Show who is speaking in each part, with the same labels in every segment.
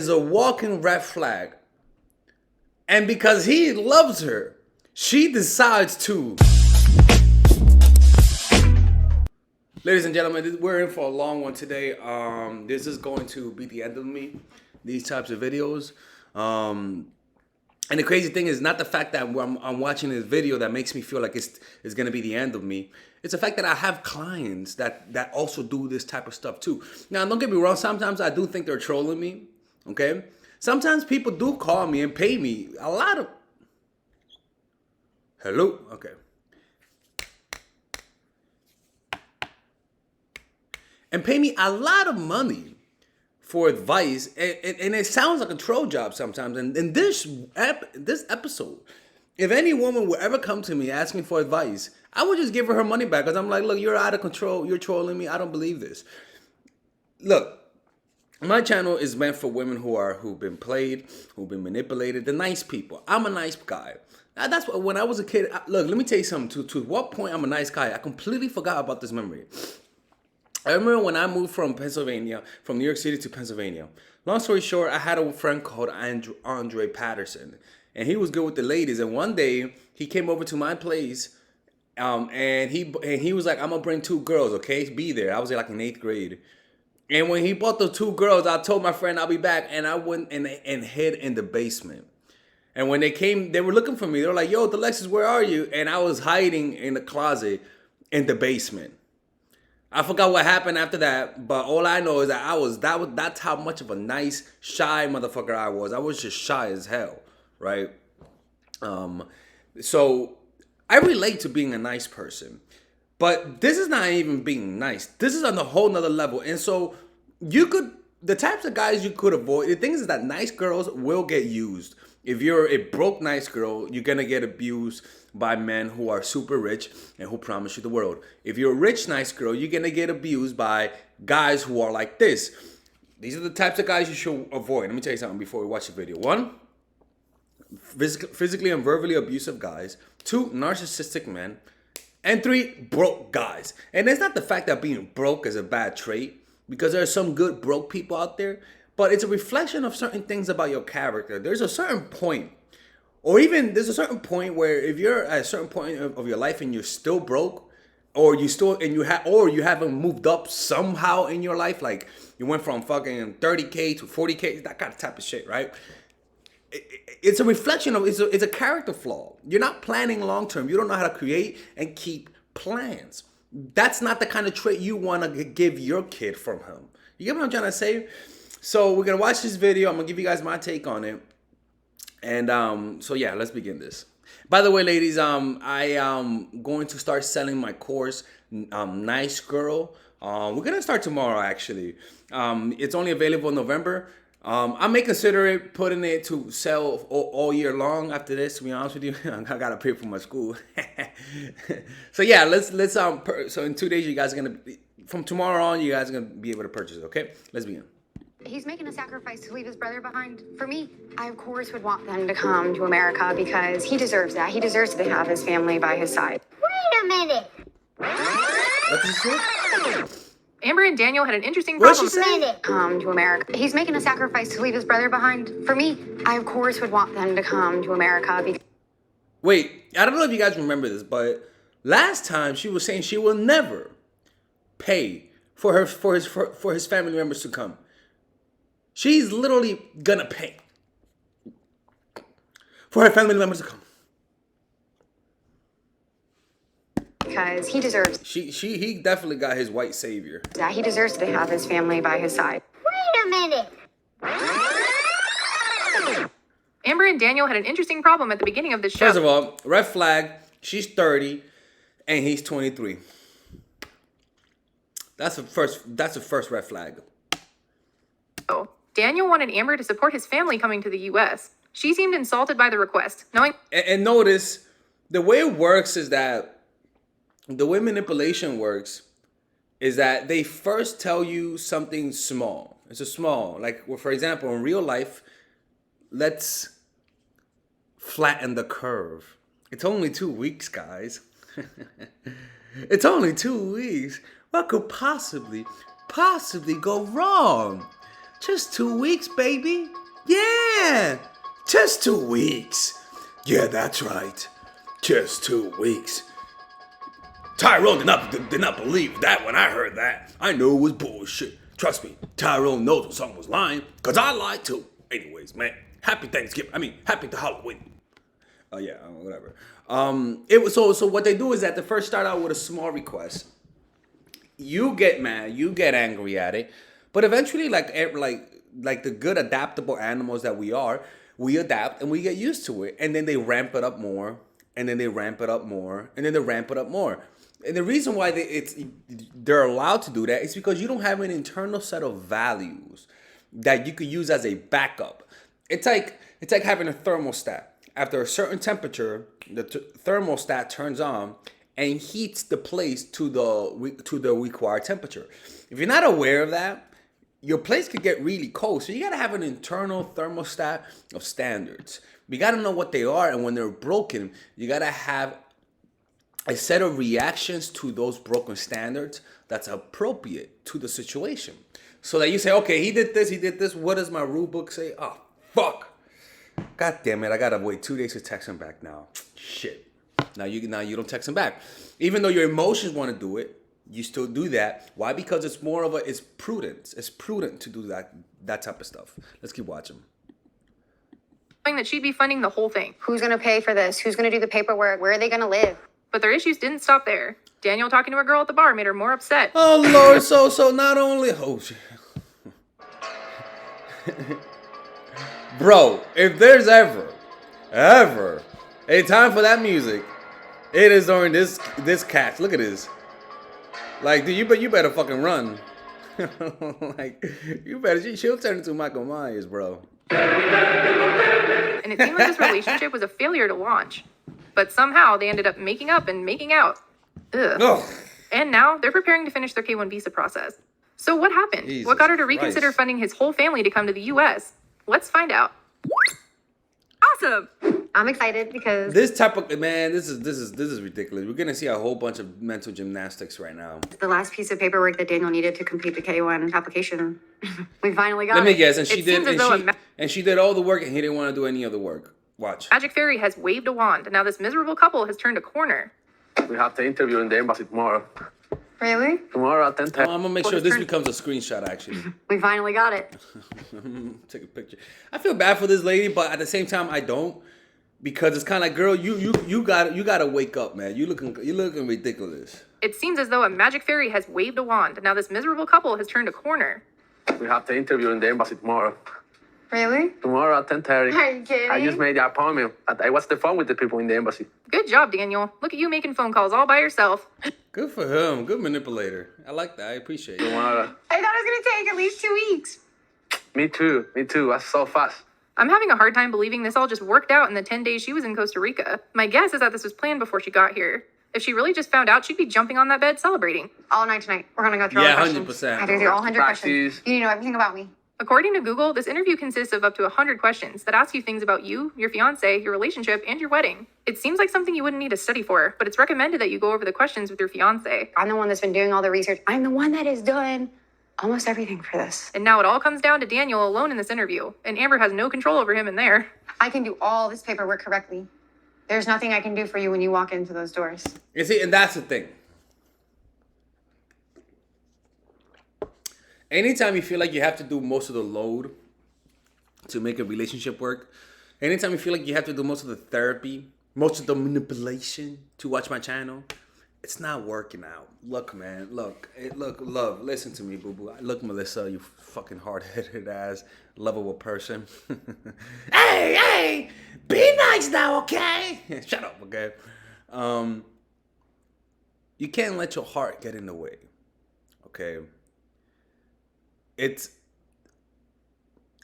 Speaker 1: is a walking red flag. And because he loves her, she decides to. Ladies and gentlemen, we're in for a long one today. This is going to be the end of me, these types of videos. And the crazy thing is not the fact that I'm watching this video that makes me feel like it's going to be the end of me. It's the fact that I have clients that also do this type of stuff too. Now, don't get me wrong. Sometimes I do think they're trolling me, okay? Sometimes people do call me and pay me a lot of... Hello? Okay. And pay me a lot of money for advice, and it sounds like a troll job sometimes. And in this episode, if any woman would ever come to me asking for advice, I would just give her money back because I'm like, look, you're out of control. You're trolling me. I don't believe this. Look, my channel is meant for women who've been played, who've been manipulated. The nice people. I'm a nice guy. That's what when I was a kid. Look, let me tell you something. To what point I'm a nice guy? I completely forgot about this memory. I remember when I moved from Pennsylvania, from New York City to Pennsylvania. Long story short, I had a friend called Andre Patterson, and he was good with the ladies. And one day he came over to my place, and he was like, "I'm gonna bring 2 girls, okay? Be there." I was like in 8th grade, and when he brought the 2 girls, I told my friend I'll be back, and I went and hid in the basement. And when they came, they were looking for me. They were like, "Yo, Alexis, where are you?" And I was hiding in the closet in the basement. I forgot what happened after that, but all I know is that that's how much of a nice, shy motherfucker I was. I was just shy as hell, right? So I relate to being a nice person, but this is not even being nice. This is on a whole nother level. And so the types of guys you could avoid, the thing is that nice girls will get used. If you're a broke nice girl, you're gonna get abused by men who are super rich and who promise you the world. If you're a rich nice girl, you're gonna get abused by guys who are like this. These are the types of guys you should avoid. Let me tell you something before we watch the video. 1, physically and verbally abusive guys. 2, narcissistic men. And 3, broke guys. And it's not the fact that being broke is a bad trait, because there are some good broke people out there, but it's a reflection of certain things about your character. There's a certain point, or even there's a certain point where if you're at a certain point of your life and you're still broke, or you haven't moved up somehow in your life, like you went from fucking 30K to 40K, that kind of type of shit, right? It's a reflection of, it's a character flaw. You're not planning long term. You don't know how to create and keep plans. That's not the kind of trait you want to give your kid from him. You get what I'm trying to say? So we're going to watch this video. I'm going to give you guys my take on it. And so yeah, let's begin this. By the way, ladies, I am going to start selling my course, Nice Girl. We're going to start tomorrow, actually. It's only available in November. I may consider putting it to sell all year long after this, to be honest with you. I got to pay for my school. So yeah, so in 2 days, you guys are going to, from tomorrow on, you guys are going to be able to purchase it, okay? Let's begin.
Speaker 2: He's making a sacrifice to leave his brother behind. For me, I of course would want them to come to America because he deserves that. He deserves to have his family by his side.
Speaker 3: Wait a minute.
Speaker 1: What did you say?
Speaker 4: Amber and Daniel had an interesting
Speaker 1: What'd
Speaker 4: problem.
Speaker 1: she say?
Speaker 2: Come to America. He's making a sacrifice to leave his brother behind. For me, I of course would want them to come to America because...
Speaker 1: Wait, I don't know if you guys remember this, but last time she was saying she will never pay for his family members to come. She's literally gonna pay for her family members to come.
Speaker 2: Because he deserves
Speaker 1: He definitely got his white savior.
Speaker 2: that. He deserves to have his family by his side.
Speaker 3: Wait a minute.
Speaker 4: Amber and Daniel had an interesting problem at the beginning of the show.
Speaker 1: First of all, red flag, she's 30 and he's 23. That's the first red flag.
Speaker 4: Daniel wanted Amber to support his family coming to the U.S. She seemed insulted by the request, knowing...
Speaker 1: And notice, the way it works is that, the way manipulation works is that they first tell you something small. It's a small, like, well, for example, in real life, let's flatten the curve. It's only 2 weeks, guys. It's only 2 weeks. What could possibly go wrong? Just 2 weeks, baby. Yeah, just 2 weeks. Yeah, that's right. Just 2 weeks. Tyrone did not believe that when I heard that. I knew it was bullshit. Trust me, Tyrone knows when someone was lying, cause I lied too. Anyways, man, happy Thanksgiving. Happy Halloween. Oh yeah, whatever. It was so what they do is that they first start out with a small request. You get mad, you get angry at it, but eventually, like the good adaptable animals that we are, we adapt and we get used to it, and then they ramp it up more, and then they ramp it up more, and then they ramp it up more. And the reason why they're allowed to do that is because you don't have an internal set of values that you could use as a backup. It's like having a thermostat. After a certain temperature, the thermostat turns on and heats the place to the required temperature. If you're not aware of that, your place could get really cold. So you gotta have an internal thermostat of standards. You gotta know what they are, and when they're broken, you gotta have a set of reactions to those broken standards that's appropriate to the situation. So that you say, okay, he did this. What does my rule book say? Oh, fuck. God damn it, I gotta wait 2 days to text him back now. Shit. Now you don't text him back. Even though your emotions want to do it, you still do that. Why? Because it's prudence. It's prudent to do that type of stuff. Let's keep watching.
Speaker 4: That she'd be funding the whole thing.
Speaker 2: Who's gonna pay for this? Who's gonna do the paperwork? Where are they gonna live?
Speaker 4: But their issues didn't stop there. Daniel talking to a girl at the bar made her more upset.
Speaker 1: Oh Lord, so not only shit. Bro, if there's ever a time for that music, it is during this catch. Look at this. Like, dude, you better fucking run. Like, you better. She'll turn into Michael Myers, bro.
Speaker 4: And it seemed like this relationship was a failure to launch. But somehow they ended up making up and making out. Ugh.
Speaker 1: Ugh.
Speaker 4: And now they're preparing to finish their K-1 visa process. So what happened?
Speaker 1: Jesus
Speaker 4: what got her to reconsider
Speaker 1: Christ.
Speaker 4: funding his whole family to come to the U.S.? Let's find out. Awesome.
Speaker 2: I'm excited because
Speaker 1: This type of man, this is ridiculous. We're gonna see a whole bunch of mental gymnastics right now.
Speaker 2: the last piece of paperwork that Daniel needed to complete the K1 application, we finally got
Speaker 1: Let me
Speaker 2: it.
Speaker 1: guess, and she
Speaker 4: It
Speaker 1: did,
Speaker 4: seems as though
Speaker 1: and she did all the work, and he didn't want to do any other work. Watch.
Speaker 4: Magic Fairy has waved a wand, and now this miserable couple has turned a corner.
Speaker 5: We have the interview in the embassy tomorrow.
Speaker 2: Really?
Speaker 5: Tomorrow at 10:30.
Speaker 1: I'm gonna make sure this becomes a screenshot. Actually,
Speaker 2: We finally got it.
Speaker 1: take a picture. I feel bad for this lady, but at the same time, I don't, because it's kind of like, girl, you gotta wake up, man. You looking ridiculous.
Speaker 4: It seems as though a Magic Fairy has waved a wand, and now this miserable couple has turned a corner.
Speaker 5: We have the interview in the embassy tomorrow.
Speaker 2: Really?
Speaker 5: Tomorrow at 10:30.
Speaker 2: Are you kidding?
Speaker 5: I just made the appointment. I was the phone with the people in the embassy.
Speaker 4: Good job, Daniel. Look at you making phone calls all by yourself.
Speaker 1: Good for him. Good manipulator. I like that. I appreciate it.
Speaker 5: Tomorrow.
Speaker 2: I thought it was gonna take at least 2 weeks.
Speaker 5: Me too. That's so fast.
Speaker 4: I'm having a hard time believing this all just worked out in the 10 days she was in Costa Rica. My guess is that this was planned before she got here. If she really just found out, she'd be jumping on that bed celebrating.
Speaker 2: All night tonight. We're gonna go through
Speaker 1: Yeah,
Speaker 2: all the questions.
Speaker 1: 100%.
Speaker 2: I have to go through all 100 questions.
Speaker 5: Practice.
Speaker 2: You need to know everything about me.
Speaker 4: According to Google, this interview consists of up to 100 questions that ask you things about you, your fiance, your relationship, and your wedding. It seems like something you wouldn't need to study for, but it's recommended that you go over the questions with your fiance.
Speaker 2: I'm the one that's been doing all the research. I'm the one that has done almost everything for this.
Speaker 4: And now it all comes down to Daniel alone in this interview, and Amber has no control over him in there.
Speaker 2: I can do all this paperwork correctly. There's nothing I can do for you when you walk into those doors.
Speaker 1: You see, and that's the thing. Anytime you feel like you have to do most of the load to make a relationship work, anytime you feel like you have to do most of the therapy, most of the manipulation to watch my channel, it's not working out. Look, man, look, love, listen to me, boo-boo. Look, Melissa, you fucking hard-headed ass, lovable person. hey, be nice now, okay? Shut up, okay? You can't let your heart get in the way, okay?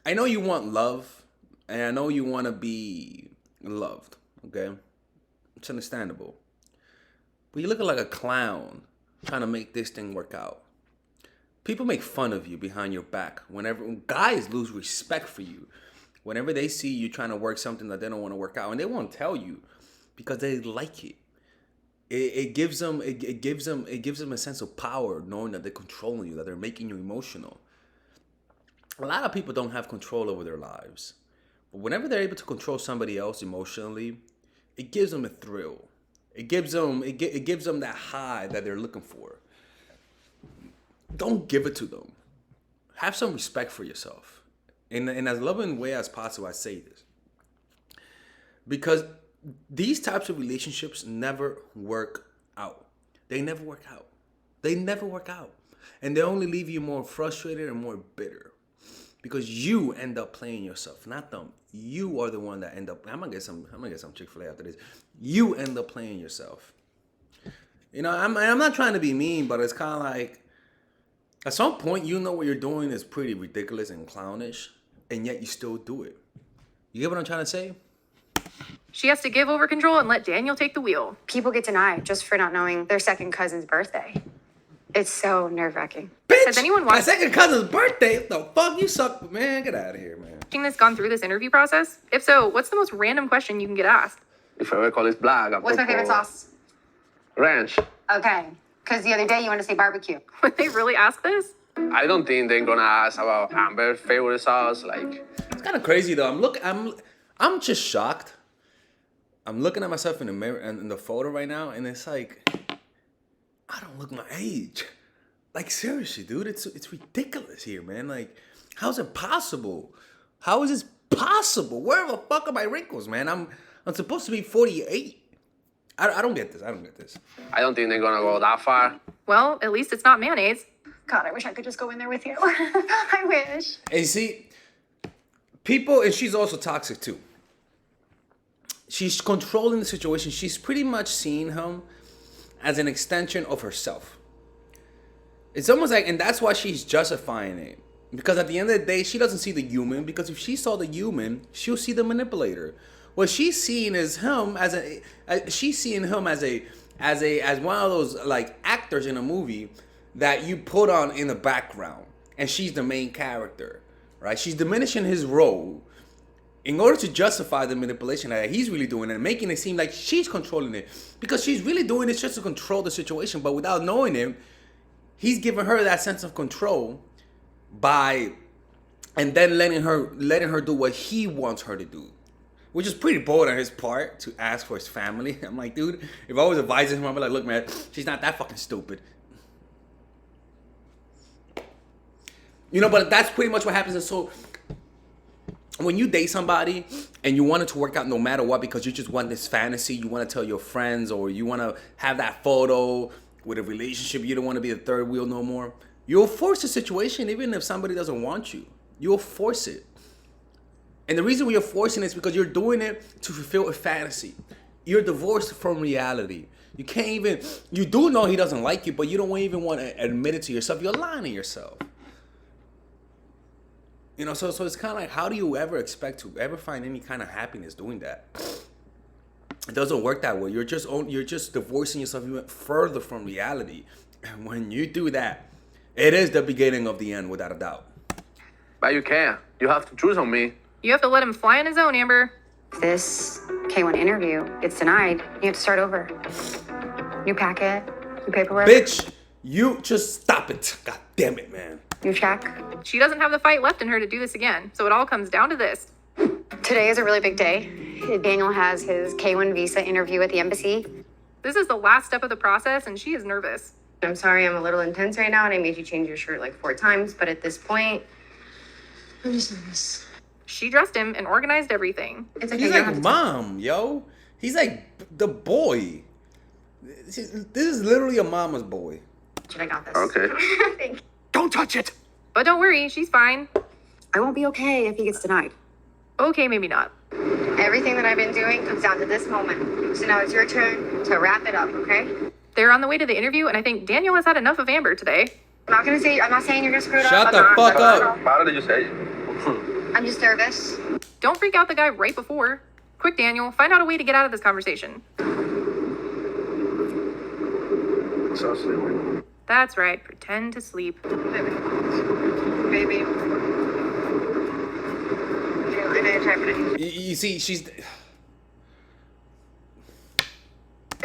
Speaker 1: I know you want love, and I know you want to be loved, okay? It's understandable. But you're looking like a clown trying to make this thing work out. People make fun of you behind your back. When guys lose respect for you, whenever they see you trying to work something that they don't want to work out, and they won't tell you because they like it. It gives them a sense of power, knowing that they're controlling you, that they're making you emotional. a lot of people don't have control over their lives. But whenever they're able to control somebody else emotionally, it gives them a thrill. It gives them that high that they're looking for. Don't give it to them. Have some respect for yourself. In as loving way as possible, I say this. Because these types of relationships never work out. They never work out. They never work out. And they only leave you more frustrated and more bitter. Because you end up playing yourself, not them. You are the one that end up. I'm gonna get some Chick-fil-A after this. You end up playing yourself. You know, I'm not trying to be mean, but it's kind of like, at some point, you know what you're doing is pretty ridiculous and clownish, and yet you still do it. You get what I'm trying to say?
Speaker 4: She has to give over control and let Daniel take the wheel.
Speaker 2: People get denied just for not knowing their second cousin's birthday. It's so nerve-wracking.
Speaker 1: Bitch,
Speaker 4: Has anyone
Speaker 1: my
Speaker 4: watched-
Speaker 1: second cousin's birthday? What the fuck? You suck, man. Get out of here, man.
Speaker 4: Watching this gone through this interview process? If so, what's the most random question you can get asked?
Speaker 5: If I recall, it's black.
Speaker 2: What's my favorite sauce?
Speaker 5: Ranch.
Speaker 2: Okay, because the other day you wanted to say barbecue.
Speaker 4: Would they really ask this?
Speaker 5: I don't think they're gonna ask about Amber's favorite sauce. Like,
Speaker 1: It's kind of crazy though. I'm just shocked. I'm looking at myself in the mirror and in the photo right now, and it's like, I don't look my age. Like seriously, dude, it's ridiculous here, man. Like, how's it possible? How is this possible? Where the fuck are my wrinkles, man? I'm supposed to be 48. I don't get this. I don't get this.
Speaker 5: I don't think they're gonna go that far.
Speaker 4: Well, at least it's not mayonnaise.
Speaker 2: God, I wish I could just go in there with you. I wish.
Speaker 1: And you see, people, and she's also toxic too. She's controlling the situation. She's pretty much seeing him as an extension of herself. It's almost like, and that's why she's justifying it. Because at the end of the day, she doesn't see the human. Because if she saw the human, she'll see the manipulator. What she's seeing is him as she's seeing him as one of those like actors in a movie that you put on in the background, and she's the main character, right? She's diminishing his role in order to justify the manipulation that he's really doing and making it seem like she's controlling it, because she's really doing it just to control the situation. But without knowing him, he's giving her that sense of control and then letting her do what he wants her to do. Which is pretty bold on his part to ask for his family. I'm like, dude, if I was advising him, I'd be like, look, man, she's not that fucking stupid. You know, but that's pretty much what happens. And so when you date somebody and you want it to work out no matter what, because you just want this fantasy, you want to tell your friends, or you want to have that photo with a relationship, you don't want to be the third wheel no more, you'll force the situation even if somebody doesn't want you. You'll force it. And the reason you're forcing it is because you're doing it to fulfill a fantasy. You're divorced from reality. You can't even, you do know he doesn't like you, but you don't even want to admit it to yourself. You're lying to yourself. You know, so it's kind of like, how do you ever expect to ever find any kind of happiness doing that? It doesn't work that way. You're just divorcing yourself even further from reality. And when you do that, it is the beginning of the end, without a doubt.
Speaker 5: But you can't. You have to choose on me.
Speaker 4: You have to let him fly on his own, Amber.
Speaker 2: If this K1 interview gets denied, you have to start over. New packet, new paperwork,
Speaker 1: Bitch, you just stop it. God damn it, man.
Speaker 2: new check.
Speaker 4: She doesn't have the fight left in her to do this again, so it all comes down to this.
Speaker 2: Today is a really big day. Daniel has his K1 visa interview at the embassy.
Speaker 4: This is the last step of the process, and she is nervous.
Speaker 6: I'm sorry I'm a little intense right now and I made you change your shirt like 4 times, but at this point, I'm just nervous.
Speaker 4: She dressed him and organized everything.
Speaker 6: It's okay.
Speaker 1: He's
Speaker 6: you don't
Speaker 1: like
Speaker 6: have to
Speaker 1: mom, yo. He's like the boy. This is literally a mama's boy.
Speaker 6: touch it. I got this.
Speaker 5: Okay.
Speaker 6: Thank you.
Speaker 1: Don't touch it.
Speaker 4: But don't worry, she's fine.
Speaker 2: I won't be okay if he gets denied.
Speaker 4: Okay, maybe not.
Speaker 6: Everything that I've been doing comes down to this moment. So now it's your turn to wrap it up, okay?
Speaker 4: They're on the way to the interview, and I think Daniel has had enough of Amber today.
Speaker 6: I'm not saying you're gonna screw it
Speaker 1: Shut
Speaker 6: up.
Speaker 1: the
Speaker 6: I'm not.
Speaker 1: fuck up.
Speaker 5: Why did you say?
Speaker 6: I'm just nervous.
Speaker 4: Don't freak out the guy right before. Quick, Daniel, find out a way to get out of this conversation.
Speaker 5: So sleepy.
Speaker 4: That's right, pretend to sleep.
Speaker 6: Baby. I know you're trying, but I need
Speaker 1: You see, she's.
Speaker 6: to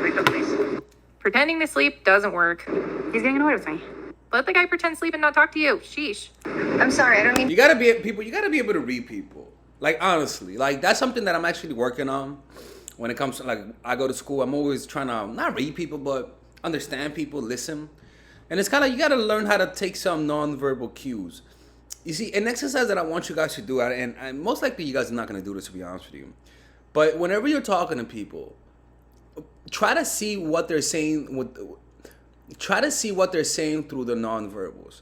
Speaker 6: wake up, please.
Speaker 4: Pretending to sleep doesn't work.
Speaker 2: He's getting annoyed with me.
Speaker 4: Let the guy pretend sleep and not talk to you. Sheesh.
Speaker 6: I'm sorry, I don't mean
Speaker 1: You gotta be people. You gotta be able to read people. Like honestly, like that's something that I'm actually working on. When it comes to like I go to school, I'm always trying to not read people, but understand people, listen. And it's kind of you gotta learn how to take some nonverbal cues. You see, an exercise that I want you guys to do, and most likely you guys are not gonna do this to be honest with you. But whenever you're talking to people, try to see what they're saying try to see what they're saying through the nonverbals.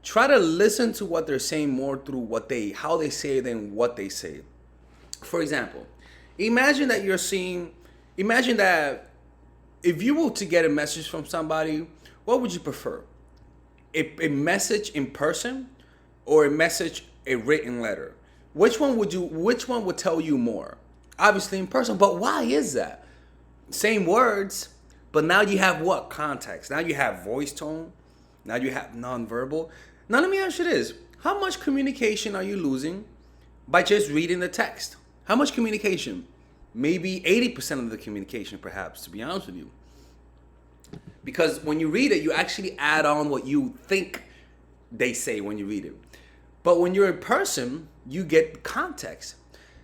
Speaker 1: Try to listen to what they're saying more through how they say it than what they say. For example, imagine that if you were to get a message from somebody, what would you prefer? A message in person or a written letter? Which one would tell you more? Obviously in person, but why is that? Same words, but now you have what? Context. Now you have voice tone. Now you have nonverbal. Now let me ask you this. How much communication are you losing by just reading the text? How much communication? Maybe 80% of the communication, perhaps, to be honest with you. Because when you read it, you actually add on what you think they say when you read it. But when you're in person, you get context.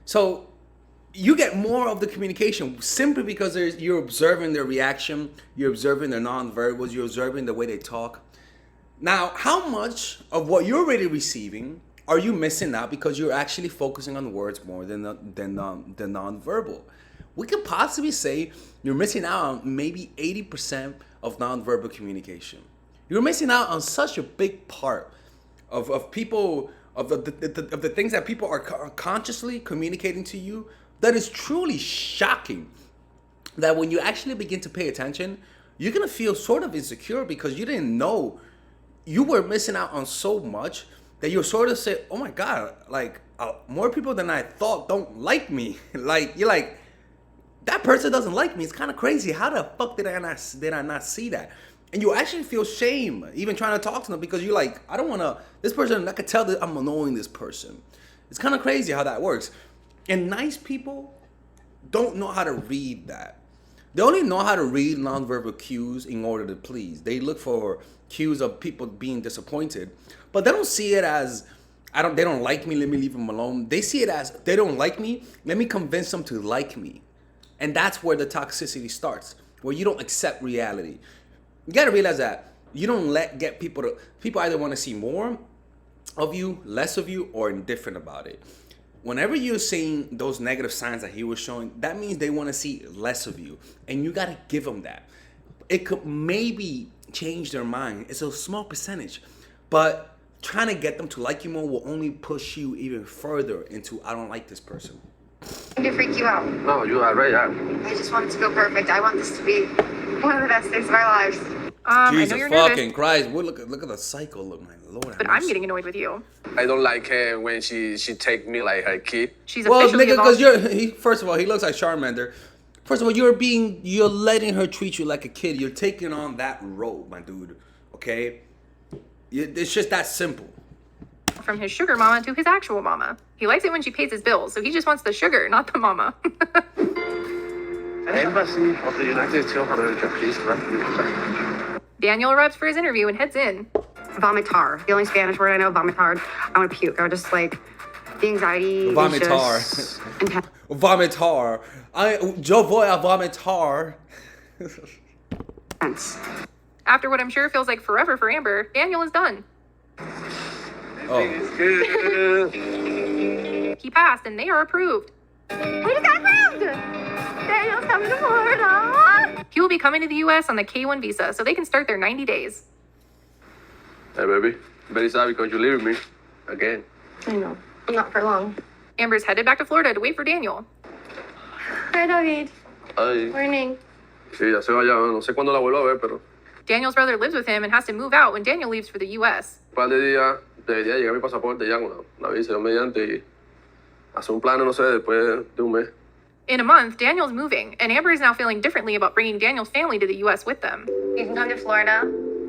Speaker 1: So you get more of the communication simply because you're observing their reaction, you're observing their nonverbals, you're observing the way they talk. Now, how much of what you're already receiving are you missing out because you're actually focusing on words more than the nonverbal? We could possibly say you're missing out on maybe 80% of nonverbal communication. You're missing out on such a big part of people, of the things that people are consciously communicating to you. That is truly shocking. That when you actually begin to pay attention, you're gonna feel sort of insecure because you didn't know you were missing out on so much that you sort of say, "Oh my God, like more people than I thought don't like me." Like you're like, that person doesn't like me. It's kind of crazy. How the fuck did I not see that? And you actually feel shame even trying to talk to them because you're like, I don't want to. This person, I could tell that I'm annoying this person. It's kind of crazy how that works. And nice people don't know how to read that. They only know how to read nonverbal cues in order to please. They look for cues of people being disappointed, but they don't see it as they don't like me, let me leave them alone. They see it as they don't like me, let me convince them to like me. And that's where the toxicity starts, where you don't accept reality. You got to realize that you don't get people either want to see more of you, less of you, or indifferent about it. Whenever you're seeing those negative signs that he was showing, that means they want to see less of you. And you got to give them that. It could maybe change their mind. It's a small percentage. But trying to get them to like you more will only push you even further into, I don't like this person.
Speaker 6: to freak you out.
Speaker 5: No, you are right.
Speaker 6: I just want it to go perfect. I want this to be one of the best days of our lives.
Speaker 4: I know
Speaker 1: Jesus
Speaker 4: you're
Speaker 1: fucking
Speaker 4: nervous,
Speaker 1: Christ. Look at the cycle. Look, my Lord.
Speaker 4: but I'm getting annoyed with you.
Speaker 5: I don't like her when she take me like her kid.
Speaker 4: She's
Speaker 1: Well,
Speaker 4: officially
Speaker 1: nigga, because
Speaker 4: evolved.
Speaker 1: first of all, he looks like Charmander. First of all, you're letting her treat you like a kid. You're taking on that role, my dude. Okay? It's just that simple.
Speaker 4: From his sugar mama to his actual mama. He likes it when she pays his bills, so he just wants the sugar, not the mama.
Speaker 5: Embassy of the United States of America, please.
Speaker 4: Daniel arrives for his interview and heads in.
Speaker 6: Vomitar. The only Spanish word I know, vomitar. I want to puke. I just like the anxiety. is
Speaker 1: Vomitar.
Speaker 6: just intense.
Speaker 1: Vomitar. Yo voy a vomitar.
Speaker 4: After what I'm sure feels like forever for Amber, Daniel is done.
Speaker 1: Oh.
Speaker 4: He passed and they are approved.
Speaker 3: We just got approved! Daniel's coming to Florida!
Speaker 4: He will be coming to the US on the K1 visa so they can start their 90 days.
Speaker 5: Hey, baby. Very sorry because you leave me again.
Speaker 6: I know. Not for long.
Speaker 4: Amber's headed back to Florida to wait for Daniel.
Speaker 6: Hi, David.
Speaker 5: Ay,
Speaker 6: Morning.
Speaker 5: sí, ya se va ya. No sé cuándo la vuelvo a ver, pero
Speaker 4: Daniel's brother lives with him and has to move out when Daniel leaves for the US.
Speaker 5: un par de días debería llegar mi pasaporte ya con la visa, yo mediante, y hacer un plano, no sé, después de un mes.
Speaker 4: In a month, Daniel's moving, and Amber is now feeling differently about bringing Daniel's family to the US with them.
Speaker 6: You can come to Florida.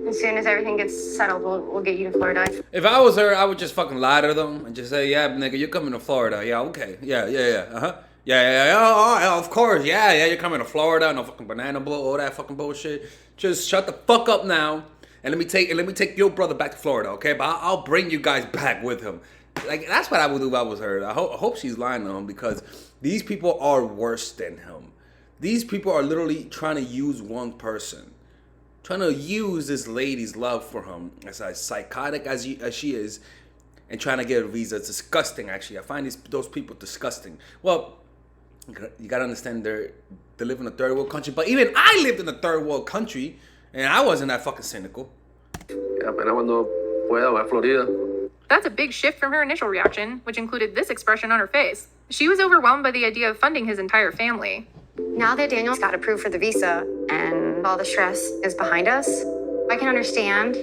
Speaker 6: As soon as everything gets settled, we'll get you to Florida.
Speaker 1: If I was her, I would just fucking lie to them and just say, yeah, nigga, you're coming to Florida. Yeah, okay. Yeah. Uh-huh. Yeah. Oh, of course. Yeah, you're coming to Florida. No fucking banana boat, all that fucking bullshit. Just shut the fuck up now and let me take your brother back to Florida, okay? But I'll bring you guys back with him. Like, that's what I would do if I was her. I hope she's lying to him, because these people are worse than him. These people are literally trying to use one person, trying to use this lady's love for him, as psychotic as she is, and trying to get a visa. It's disgusting, actually. I find those people disgusting. Well, you gotta understand they live in a third world country, but even I lived in a third world country, and I wasn't that fucking cynical.
Speaker 5: Apenas cuando pueda voy a Florida.
Speaker 4: That's a big shift from her initial reaction, which included this expression on her face. She was overwhelmed by the idea of funding his entire family.
Speaker 2: Now that Daniel's got approved for the visa and all the stress is behind us, I can understand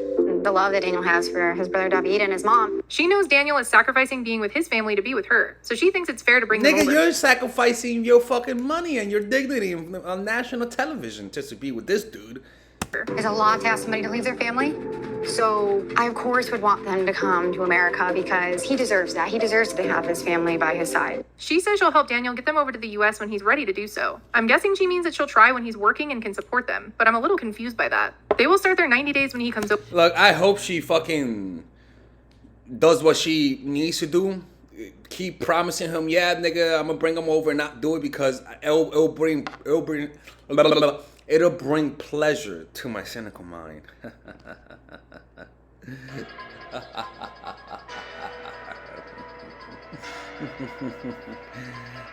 Speaker 2: the love that Daniel has for his brother David and his mom.
Speaker 4: She knows Daniel is sacrificing being with his family to be with her, so she thinks it's fair to bring them
Speaker 1: Nigga,
Speaker 4: over.
Speaker 1: you're sacrificing your fucking money and your dignity on national television just to be with this dude.
Speaker 2: It's a lot to ask somebody to leave their family. So I, of course, would want them to come to America because he deserves that. He deserves to have his family by his side.
Speaker 4: She says she'll help Daniel get them over to the US when he's ready to do so. I'm guessing she means that she'll try when he's working and can support them, but I'm a little confused by that. They will start their 90 days when he comes over.
Speaker 1: Look, I hope she fucking does what she needs to do. Keep promising him, yeah, nigga, I'm gonna bring him over and not do it because it'll bring pleasure to my cynical mind.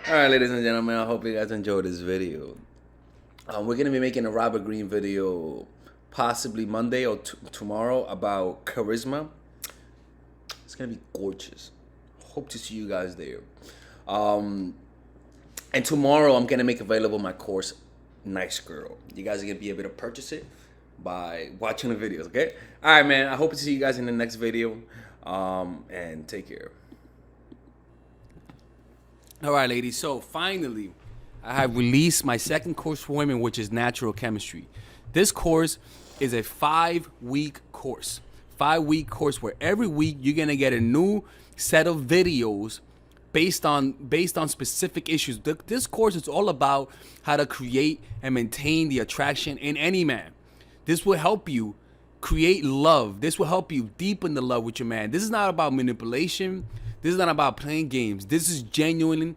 Speaker 1: All right, ladies and gentlemen, I hope you guys enjoyed this video. We're gonna be making a Robert Greene video possibly Monday or tomorrow about charisma. It's gonna be gorgeous. Hope to see you guys there. And tomorrow I'm gonna make available my course, Nice Girl. You guys are gonna be able to purchase it by watching the videos, okay? All right, man. I hope to see you guys in the next video. And take care. All right, ladies. So finally, I have released my second course for women, which is Natural Chemistry. This course is a 5-week course. 5-week course where every week you're gonna get a new set of videos based on specific issues. This course is all about how to create and maintain the attraction in any man. This will help you create love. This will help you deepen the love with your man. This is not about manipulation. This is not about playing games. This is genuine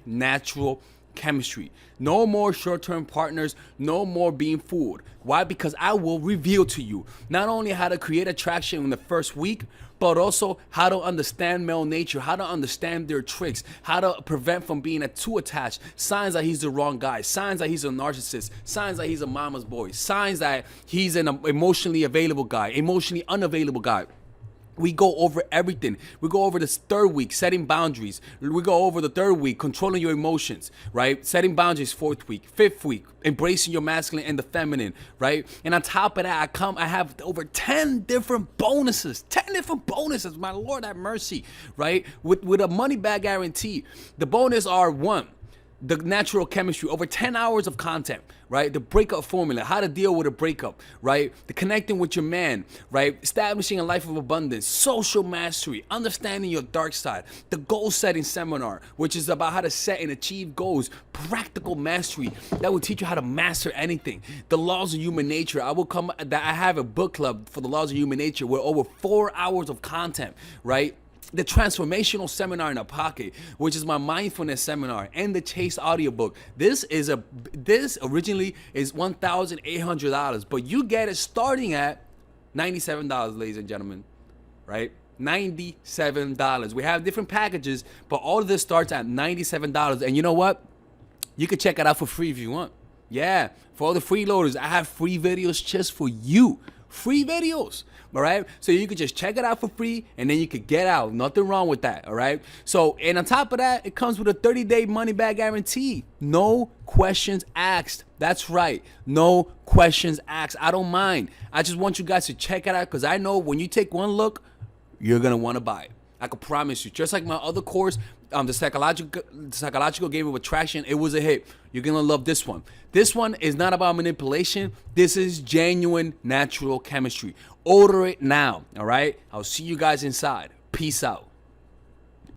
Speaker 1: natural chemistry. No more short-term partners. No more being fooled. Why? Because I will reveal to you not only how to create attraction in the first week, but also how to understand male nature, how to understand their tricks, how to prevent from being too attached, signs that he's the wrong guy, signs that he's a narcissist, signs that he's a mama's boy, signs that he's an emotionally available guy, emotionally unavailable guy. We go over everything. We go over this 3rd week, setting boundaries. We go over the 3rd week, controlling your emotions, right? Setting boundaries, 4th week, 5th week, embracing your masculine and the feminine, right? And on top of that, I have over 10 different bonuses. 10 different bonuses, my Lord have mercy, right? With a money back guarantee. The bonus are 1, the natural chemistry, over 10 hours of content, right? The breakup formula, how to deal with a breakup, right? The connecting with your man, right? Establishing a life of abundance, social mastery, understanding your dark side, the goal setting seminar, which is about how to set and achieve goals, practical mastery that will teach you how to master anything. The laws of human nature, I have a book club for the laws of human nature with over 4 hours of content, right? The transformational seminar in a pocket, which is my mindfulness seminar, and the Chase audiobook. This originally is $1,800, but you get it starting at $97, ladies and gentlemen, right? $97. We have different packages, but all of this starts at $97. And you know what? You can check it out for free if you want. Yeah, for all the freeloaders, I have free videos just for you. Free videos, all right? So you could just check it out for free, and then you could get out. Nothing wrong with that, all right? So, and on top of that, it comes with a 30-day money-back guarantee. No questions asked. That's right. No questions asked. I don't mind. I just want you guys to check it out because I know when you take one look, you're going to want to buy it. I can promise you. Just like my other course, the psychological game of attraction, it was a hit. You're gonna love this one. This one is not about manipulation. This is genuine natural chemistry. Order it now, all right? I'll see you guys inside. Peace out.